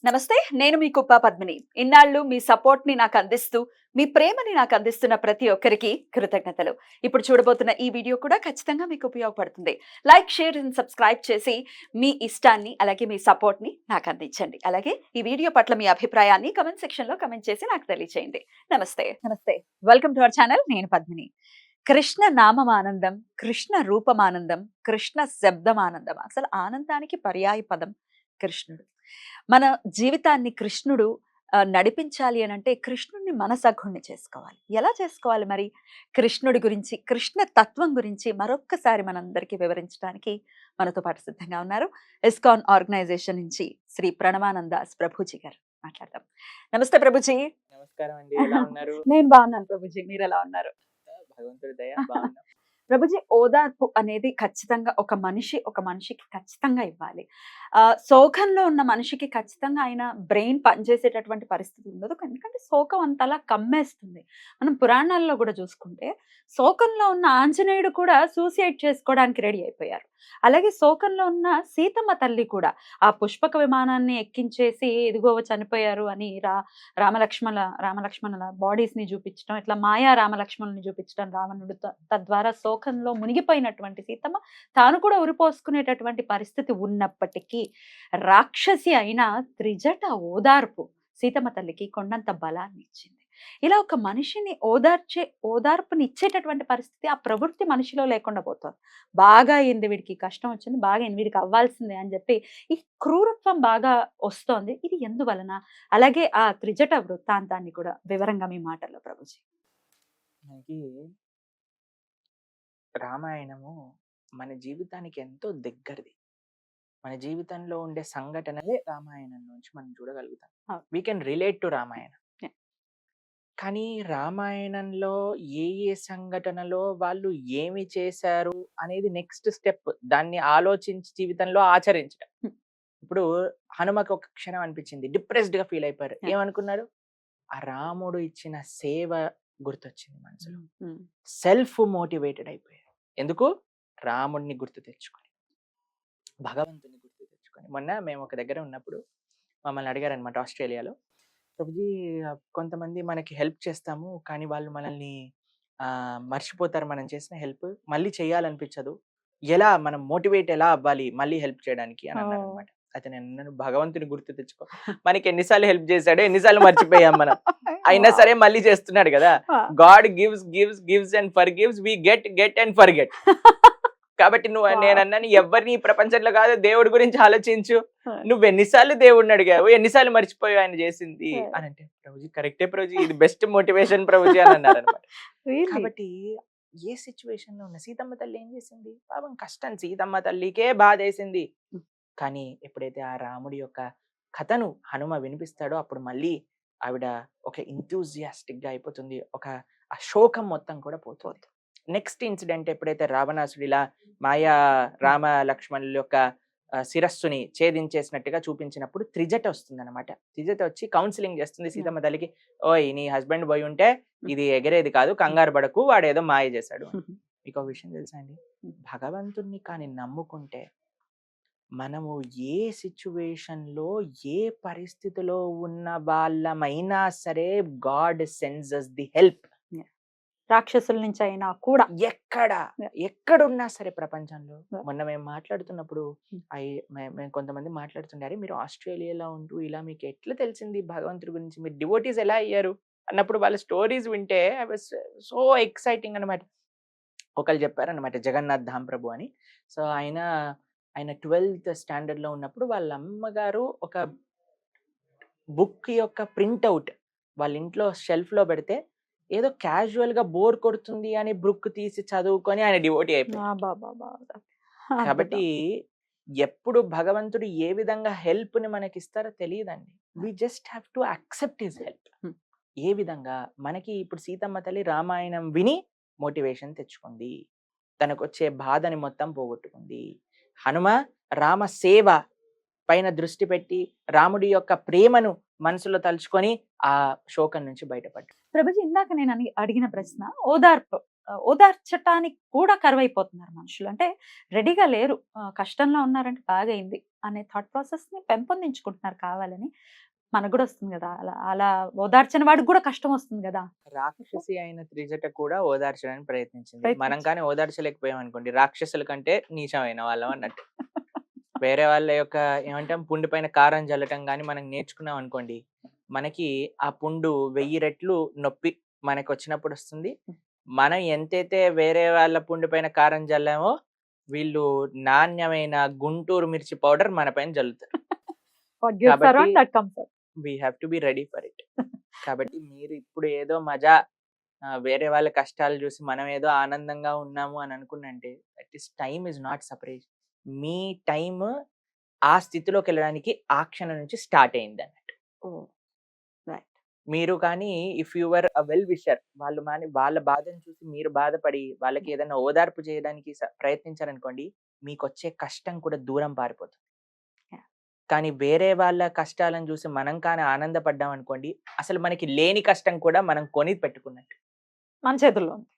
నమస్తే. నేను మీ కుప్ప పద్మిని. ఇన్నాళ్ళు మీ సపోర్ట్‌ని నాకందిస్తూ, మీ ప్రేమని నాకందిస్తున్న ప్రతి ఒక్కరికి కృతజ్ఞతలు. ఇప్పుడు చూడబోతున్న ఈ వీడియో కూడా ఖచ్చితంగా మీకు ఉపయోగపడుతుంది. లైక్, షేర్ అండ్ సబ్స్క్రైబ్ చేసి మీ ఇష్టాన్ని, అలాగే మీ సపోర్ట్‌ని నాకందించండి. అలాగే ఈ వీడియో పట్ల మీ అభిప్రాయాన్ని కామెంట్ సెక్షన్‌లో కామెంట్ చేసి నాకు తెలియచేయండి. నమస్తే. నమస్తే. Welcome to our channel. నేను పద్మిని. కృష్ణ నామమానందం, కృష్ణ రూపమానందం, కృష్ణ శబ్దమానందం. అసలు ఆనందానికి పర్యాయ పదం కృష్ణుడు. మన జీవితాన్ని కృష్ణుడు నడిపించాలి అనంటే కృష్ణుడిని మనసగుణ్ణి చేసుకోవాలి. ఎలా చేసుకోవాలి మరి? కృష్ణుడి గురించి, కృష్ణ తత్వం గురించి మరొక్కసారి మనందరికీ వివరించడానికి మనతో పాటు సిద్ధంగా ఉన్నారు. ఇస్కాన్ ఆర్గనైజేషన్ నుంచి శ్రీ ప్రణవానందాస్ ప్రభుజీ గారు. మాట్లాడదాం. నమస్తే ప్రభుజీ. నమస్కారం అండి. ఎలా ఉన్నారు? నేను బాగున్నాను ప్రభుజీ. మీరు ఎలా ఉన్నారు? భగవంతుడి దయ బాగున్నాం. ప్రభుజీ, ఓదార్పు అనేది ఖచ్చితంగా ఒక మనిషికి ఖచ్చితంగా ఇవ్వాలి. శోకంలో ఉన్న మనిషికి ఖచ్చితంగా ఆయన బ్రెయిన్ పనిచేసేటటువంటి పరిస్థితి ఉండదు. ఎందుకంటే శోకం అంతలా కమ్మేస్తుంది. మనం పురాణాల్లో కూడా చూసుకుంటే శోకంలో ఉన్న ఆంజనేయుడు కూడా సూసైడ్ చేసుకోవడానికి రెడీ అయిపోయారు. అలాగే శోకంలో ఉన్న సీతమ్మ తల్లి కూడా ఆ పుష్పక విమానాన్ని ఎక్కించేసి ఇదిగో చనిపోయారు అని రామలక్ష్మణుల బాడీస్ ని చూపించడం, ఇట్లా మాయా రామలక్ష్మణుని చూపించడం రావణుడు, తద్వారా శోకంలో మునిగిపోయినటువంటి సీతమ్మ తాను కూడా ఉరిపోసుకునేటటువంటి పరిస్థితి ఉన్నప్పటికీ రాక్షసి అయిన త్రిజట ఓదార్పు సీతమ్మ తల్లికి కొండంత బలాన్ని ఇచ్చింది. ఇలా ఒక మనిషిని ఓదార్పుని ఇచ్చేటటువంటి పరిస్థితి ఆ ప్రవృత్తి మనిషిలో లేకుండా పోతుంది. బాగా అయింది, వీడికి కష్టం వచ్చింది, బాగా అయింది, వీడికి అవ్వాల్సిందే అని చెప్పి ఈ క్రూరత్వం బాగా వస్తోంది. ఇది ఎందువలన? అలాగే ఆ త్రిజట వృత్తాంతాన్ని కూడా వివరంగా మీ మాటల్లో ప్రభుజీ. మనకి రామాయణము మన జీవితానికి ఎంతో దగ్గరది. మన జీవితంలో ఉండే సంఘటనలే రామాయణం నుంచి మనం చూడగలుగుతాం. We can relate to Ramayanam. కానీ రామాయణంలో ఏ సంఘటనలో వాళ్ళు ఏమి చేశారు అనేది నెక్స్ట్ స్టెప్. దాన్ని ఆలోచించి జీవితంలో ఆచరించడం. ఇప్పుడు హనుమకి ఒక క్షణం అనిపించింది, డిప్రెస్డ్ గా ఫీల్ అయిపోయారు. ఏమనుకున్నారు? ఆ రాముడు ఇచ్చిన సేవ గుర్తొచ్చింది మనసులో. సెల్ఫ్ మోటివేటెడ్ అయిపోయారు. ఎందుకు? రాముడిని గుర్తు తెచ్చుకొని, భగవంతుని గుర్తు తెచ్చుకొని. మొన్న మేము ఒక దగ్గర ఉన్నప్పుడు మమ్మల్ని అడిగారనమాట ఆస్ట్రేలియాలో, ప్రభుజీ కొంతమంది మనకి హెల్ప్ చేస్తాము కానీ వాళ్ళు మనల్ని మర్చిపోతారు, మనం చేసిన హెల్ప్ మళ్ళీ చేయాలనిపించదు, ఎలా మనం మోటివేట్ ఎలా అవ్వాలి మళ్ళీ హెల్ప్ చేయడానికి అని అన్నారు అనమాట. అయితే నేను భగవంతుని గుర్తు తెచ్చుకో, మనకి ఎన్నిసార్లు హెల్ప్ చేశాడు, ఎన్నిసార్లు మర్చిపోయాం మనం, అయినా సరే మళ్ళీ చేస్తున్నాడు కదా. God gives gives gives and forgives, we get and forget. కాబట్టి నేను అన్నాను, ఎవరిని ఈ ప్రపంచంలో కాదు, దేవుడి గురించి ఆలోచించు. నువ్వు ఎన్నిసార్లు దేవుడిని అడిగావు, ఎన్నిసార్లు మర్చిపోయావు ఆయన చేసింది అని అంటే, ప్రభుజీ కరెక్టే ప్రభుజీ, ఇది బెస్ట్ మోటివేషన్ ప్రభుజీ అని అన్నారు అనమాట. కాబట్టి ఏ సిచ్యువేషన్ లో ఉన్న సీతమ్మ తల్లి ఏం చేసింది? పాపం కష్టం, సీతమ్మ తల్లికే బాధ వేసింది. కానీ ఎప్పుడైతే ఆ రాముడి యొక్క కథను హనుమ వినిపిస్తాడో అప్పుడు మళ్ళీ ఆవిడ ఒక ఇంథూజియాస్టిక్ గా అయిపోతుంది. ఒక ఆ శోకం మొత్తం కూడా పోతుంది. నెక్స్ట్ ఇన్సిడెంట్ ఎప్పుడైతే రావణాసుడు ఇలా మాయా రామ లక్ష్మణుల యొక్క శిరస్సుని ఛేదించేసినట్టుగా చూపించినప్పుడు త్రిజట వస్తుంది అనమాట. త్రిజట వచ్చి కౌన్సిలింగ్ చేస్తుంది సీతమ్మ తల్లికి, ఓయ్ నీ హస్బెండ్ పోయి ఉంటే ఇది ఎగరేది కాదు, కంగారు పడకు, వాడు ఏదో మాయ చేశాడు. మీకు ఒక విషయం తెలుసా అండి? భగవంతుణ్ణి కానీ నమ్ముకుంటే మనము ఏ సిచ్యువేషన్ లో ఏ పరిస్థితిలో ఉన్న వాళ్ళమైనా సరే God sends us the help. రాక్షసుల నుంచి అయినా కూడా ఎక్కడున్నా సరే ప్రపంచంలో. మొన్న మేము మాట్లాడుతున్నప్పుడు మేము కొంతమంది మాట్లాడుతుండారు, మీరు ఆస్ట్రేలియాలో ఉంటూ ఇలా మీకు ఎట్లా తెలిసింది భగవంతుడి గురించి, మీరు డివోటీస్ ఎలా అయ్యారు అన్నప్పుడు వాళ్ళ స్టోరీస్ వింటే ఐ వాస్ సో ఎక్సైటింగ్ అనమాట. ఒకళ్ళు చెప్పారనమాట, జగన్నాథ్ ధామ్ ప్రభు అని. సో ఆయన 12th స్టాండర్డ్ లో ఉన్నప్పుడు వాళ్ళ అమ్మగారు ఒక బుక్ యొక్క ప్రింట్అవుట్ వాళ్ళ ఇంట్లో షెల్ఫ్ లో పెడితే ఏదో క్యాజువల్ గా బోర్ కొడుతుంది అని బుక్ తీసి చదువుకొని ఆయన డివోటీ అయిపోయారు. కాబట్టి ఎప్పుడు భగవంతుడు ఏ విధంగా హెల్ప్ ని మనకి ఇస్తారో తెలియదండి. We just have to accept his help. ఏ విధంగా మనకి ఇప్పుడు సీతమ్మ తల్లి రామాయణం విని మోటివేషన్ తెచ్చుకుంది, తనకు వచ్చే బాధని మొత్తం పోగొట్టుకుంది. హనుమ రామ సేవ పైన దృష్టి పెట్టి రాముడి యొక్క ప్రేమను మనసులో తలుచుకొని ఆ శోకం నుంచి బయటపడ్డాడు. ప్రభుజీ, ఇందాక నేను అడిగిన ప్రశ్న ఓదార్పు ఓదార్చటానికి కూడా కరువైపోతున్నారు మనుషులు. అంటే రెడీగా లేరు. కష్టంలో ఉన్నారంటే బాగయింది అనే థాట్ ప్రాసెస్‌ని పెంపొందించుకుంటున్నారు కావాలని. మనకు గూడా వస్తుంది గదా! అలా అలా ఓదార్చని వాడికి గూడా కష్టం వస్తుంది గదా! రాక్షసి అయిన త్రిజట కూడా ఓదార్చడానికి ప్రయత్నించింది. మనం ప్రయత్నించి కానీ ఓదార్చలేకపోయాం అనుకోండి, రాక్షసుల కంటే నీచమైన వాళ్ళం అన్నట్టు. వేరే వాళ్ళ యొక్క ఏమంటాం పుండు పైన కారం జల్లటం గాని మనం నేర్చుకున్నాం అనుకోండి, మనకి ఆ పుండు 1000 రెట్లు నొప్పి మనకొచ్చినప్పుడు వస్తుంది. మనం ఎంతైతే వేరే వాళ్ళ పుండు పైన కారం జల్లామో, వీళ్ళు నాణ్యమైన గుంటూరు మిర్చి పౌడర్ మన పైన జల్లుతారు. వాట్ గివ్స్ కాబట్టి around that comes up. We have to be ready for it. కాబట్టి మీరు ఇప్పుడు ఏదో మజా వేరే వాళ్ళ కష్టాలు చూసి మనం ఏదో ఆనందంగా ఉన్నాము అని అనుకున్నంటే that is time is not separate. మీ టైమ్ ఆ స్థితిలోకి వెళ్ళడానికి ఆ క్షణం నుంచి స్టార్ట్ అయింది అన్నట్టు. ఓహ్! రైట్. మీరు కానీ if you were a well wisher, వాళ్ళు వాళ్ళ బాధను చూసి మీరు బాధపడి వాళ్ళకి ఏదైనా ఓదార్పు చేయడానికి ప్రయత్నించారనుకోండి, మీకు వచ్చే కష్టం కూడా దూరం పారిపోతుంది. యాహ్! కానీ వేరే వాళ్ళ కష్టాలను చూసి మనం కానీ ఆనందపడ్డాం అనుకోండి, అసలు మనకి లేని కష్టం కూడా మనం కొని పెట్టుకున్నట్టు. మన చేతుల్లో ఉంది.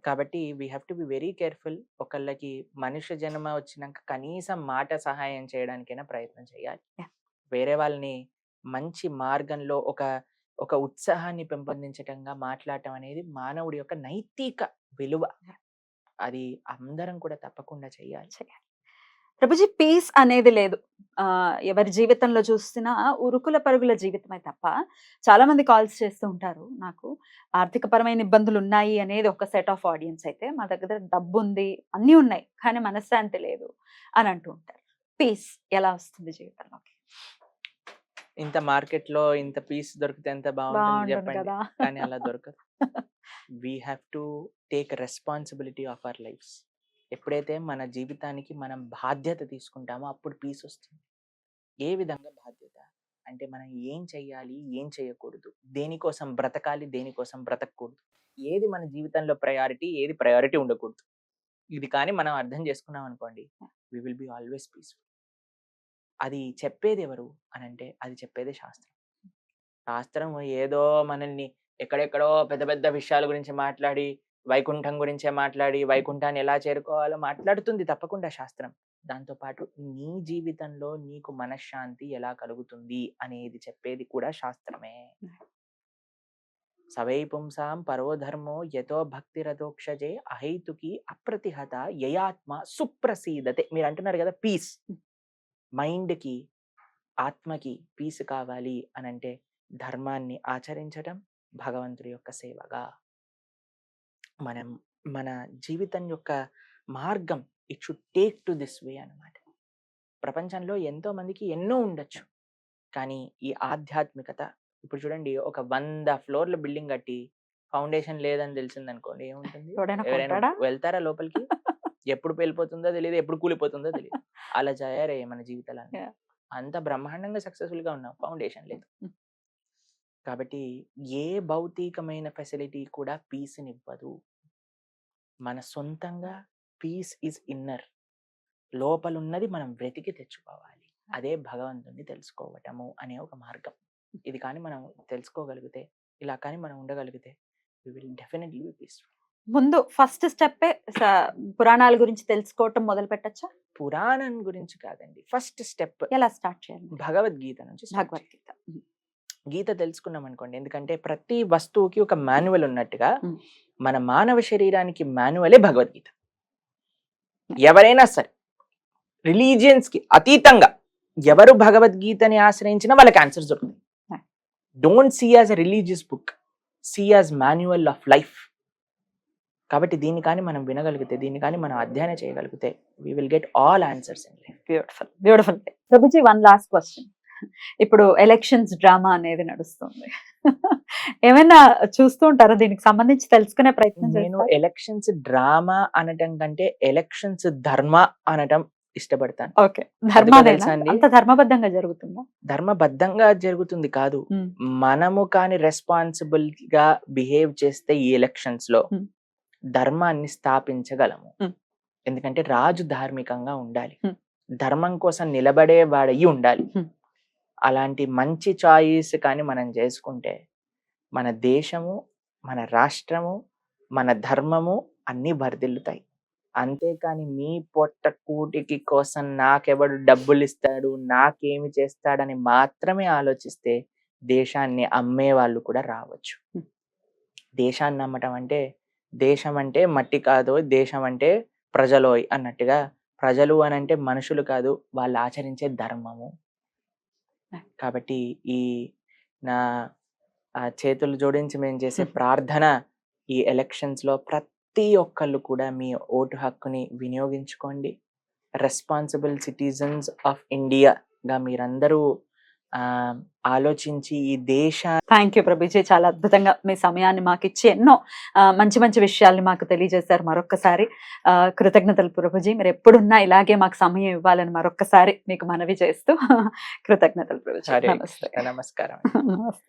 కాబట్టి we have to be very careful. ఒకళ్ళకి మనుష్య జన్మ వచ్చినంక కనీసం మాట సహాయం చేయడానికైనా ప్రయత్నం చేయాలి. యాహ్! వేరే వాళ్ళని మంచి మార్గంలో ఒక ఉత్సాహాన్ని పెంపొందించటంగా మాట్లాడటం అనేది మానవుడి యొక్క నైతిక విలువ. అది అందరం కూడా తప్పకుండా చేయాలి. ప్రభుజీ పీస్ అనేది లేదు. ఎవరి జీవితంలో చూసినా ఉరుకుల పరుగుల జీవితమే తప్ప చాలా మంది కాల్స్ చేస్తూ ఉంటారు నాకు. ఆర్థికపరమైన ఇబ్బందులున్నాయి అనేది ఒక సెట్ ఆఫ్ ఆడియన్స్ అయితే, మా దగ్గర డబ్బుంది, అన్నీ ఉన్నాయి. కానీ మనశ్శాంతి లేదు అని అంటూ ఉంటారు. పీస్ ఎలా వస్తుంది జీవితంలోకి? ఇంత మార్కెట్‌లో ఇంత పీస్ దొరికితే ఎంత బావుంటుంది బావుంటుంది జెప్పండి. కదా! కానీ అలా దొరకదు. We have to take responsibility of our lives. ఎప్పుడైతే మన జీవితానికి మనం బాధ్యత తీసుకుంటామో అప్పుడు పీస్ వస్తుంది. ఏ విధంగా బాధ్యత? అంటే మనం ఏం చెయ్యాలి? ఏం చేయకూడదు? దేనికోసం బ్రతకాలి? దేనికోసం బ్రతకూడదు? ఏది మన జీవితంలో ప్రయారిటీ? ఏది ప్రయారిటీ ఉండకూడదు? ఇది కానీ మనం అర్థం చేసుకున్నాం అనుకోండి, we will be always peaceful. అది చెప్పేది ఎవరు అనంటే అది చెప్పేదే శాస్త్రం. శాస్త్రం ఏదో మనల్ని ఎక్కడెక్కడో పెద్ద పెద్ద విషయాల గురించి మాట్లాడి, వైకుంఠం గురించే మాట్లాడి, వైకుంఠాన్ని ఎలా చేరుకోవాలో మాట్లాడుతుంది తప్పకుండా శాస్త్రం. దాంతో పాటు నీ జీవితంలో నీకు మనశ్శాంతి ఎలా కలుగుతుంది అనేది చెప్పేది కూడా శాస్త్రమే. సవై పుంసాం పరోధర్మో యతో భక్తిరథోక్షజే అహైతుకి అప్రతిహత యయాత్మ సుప్రసీదతే. మీరు అంటున్నారు కదా పీస్. మైండ్‌కి, ఆత్మకి పీస్ కావాలి అనంటే ధర్మాన్ని ఆచరించటం, భగవంతుడి యొక్క సేవగా. మనం మన జీవితం యొక్క మార్గం it should take to this way అన్నమాట. ప్రపంచంలో ఎంతో మందికి ఎన్నో ఉండొచ్చు. కానీ ఈ ఆధ్యాత్మికత ఇప్పుడు చూడండి, ఒక 100 ఫ్లోర్ల బిల్డింగ్ కట్టి ఫౌండేషన్ లేదని తెలిసిందనుకోండి ఏముంటుంది? ఎవడైనా ఎవరైనా కొంటాడా? వెళ్తారా లోపలికి? ఎప్పుడు పేలిపోతుందో తెలీదు, ఎప్పుడు కూలిపోతుందో తెలీదు. అలా తయారయ్యాయి మన జీవితాలన్నీ. యాహ్! అంత బ్రహ్మాండంగా సక్సెస్‌ఫుల్‌గా ఉన్నాం. ఫౌండేషన్ లేదు. హ్మ్. కాబట్టి ఏ భౌతికమైన ఫెసిలిటీ కూడా పీస్‌నివ్వదు. మన సొంతంగా పీస్ ఈజ్ ఇన్నర్. లోపలున్నది మనం వెతికి తెచ్చుకోవాలి. అదే భగవంతుడిని తెలుసుకోవటము అనే ఒక మార్గం. ఇది కానీ మనం తెలుసుకోగలిగితే, ఇలా కానీ మనం ఉండగలిగితే we will definitely be peaceful. ముందు ఫస్ట్ స్టెప్పే పురాణాల గురించి తెలుసుకోవటం మొదలుపెట్టొచ్చా? పురాణం గురించి కాదండి. ఫస్ట్ స్టెప్ ఎలా స్టార్ట్ చేయాలి? భగవద్గీత నుంచి స్టార్ట్ చేయాలి. భగవద్గీత. హ్మ్. గీత తెలుసుకున్నాం అనుకోండి, ఎందుకంటే ప్రతి వస్తువుకి ఒక మాన్యువల్ ఉన్నట్టుగా హ్మ్. మన మానవ శరీరానికి మాన్యువలే భగవద్గీత. ఎవరైనా సరే రిలీజియన్స్‌కి అతీతంగా ఎవరు భగవద్గీతని ఆశ్రయించినా వాళ్ళకి ఆన్సర్స్ దొరుకుతాయి. Yeah. Don't see as a religious book, see as manual of life. కాబట్టి దీన్ని కానీ మనం వినగలిగితే, దీన్ని కానీ మనం అధ్యయనం చేయగలిగితే we will get all answers in life. Beautiful. Beautiful. ప్రభుజీ వన్ లాస్ట్ క్వెషన్. ఇప్పుడు ఎలక్షన్స్ డ్రామా అనేది నడుస్తుంది. ఏమైనా చూస్తూ ఉంటారా? దీనికి సంబంధించి తెలుసుకునే ప్రయత్నం నేను చేస్తారా? ఎలక్షన్స్ డ్రామా అనటం కంటే ఎలక్షన్స్ ధర్మ అనటం ఇష్టపడతాను. ఓకే. ధర్మానేనా? తెలుసా అండి? అంత ధర్మబద్ధంగా జరుగుతుందా? ధర్మబద్ధంగా జరుగుతుంది కాదు, హ్మ్. మనము కానీ రెస్పాన్సిబుల్ గా బిహేవ్ చేస్తే ఈ ఎలక్షన్స్ లో Hmm. ధర్మాన్ని స్థాపించగలము. Hmm. ఎందుకంటే రాజు ధార్మికంగా ఉండాలి, Hmm. ధర్మం కోసం నిలబడేవాడయి ఉండాలి. Hmm. అలాంటి మంచి చాయిస్ కానీ మనం చేసుకుంటే మన దేశము, మన రాష్ట్రము, మన ధర్మము అన్నీ బరిదిల్లుతాయి. అంతేకాని మీ పొట్ట కూటికి కోసం నాకెవడు డబ్బులు ఇస్తాడు, నాకేమి చేస్తాడని మాత్రమే ఆలోచిస్తే దేశాన్ని అమ్మే వాళ్ళు కూడా రావచ్చు. హ్మ్. దేశాన్ని అమ్మటం అంటే, దేశం అంటే మట్టి కాదు, దేశం అంటే ప్రజలోయ్ అన్నట్టుగా, ప్రజలు అనంటే మనుషులు కాదు, వాళ్ళు ఆచరించే ధర్మము. కాబట్టి ఈ నా చేతులు జోడించి మేము చేసే ప్రార్థన, ఈ ఎలక్షన్స్‌లో ప్రతి ఒక్కళ్ళు కూడా మీ ఓటు హక్కుని వినియోగించుకోండి. రెస్పాన్సిబుల్ సిటిజన్స్ ఆఫ్ ఇండియాగా మీరందరూ ఆలోచించి ఈ దేశ థ్యాంక్ యూ ప్రభుజీ, చాలా అద్భుతంగా మీ సమయాన్ని మాకు ఇచ్చి ఎన్నో మంచి మంచి విషయాల్ని మాకు తెలియజేశారు. మరొక్కసారి కృతజ్ఞతలు ప్రభుజీ. మీరు ఎప్పుడున్నా ఇలాగే మాకు సమయం ఇవ్వాలని మరొక్కసారి మీకు మనవి చేస్తూ కృతజ్ఞతలు ప్రభుజీ. హరే నమస్తే. కృష్ణ, నమస్కారం. నమస్తే.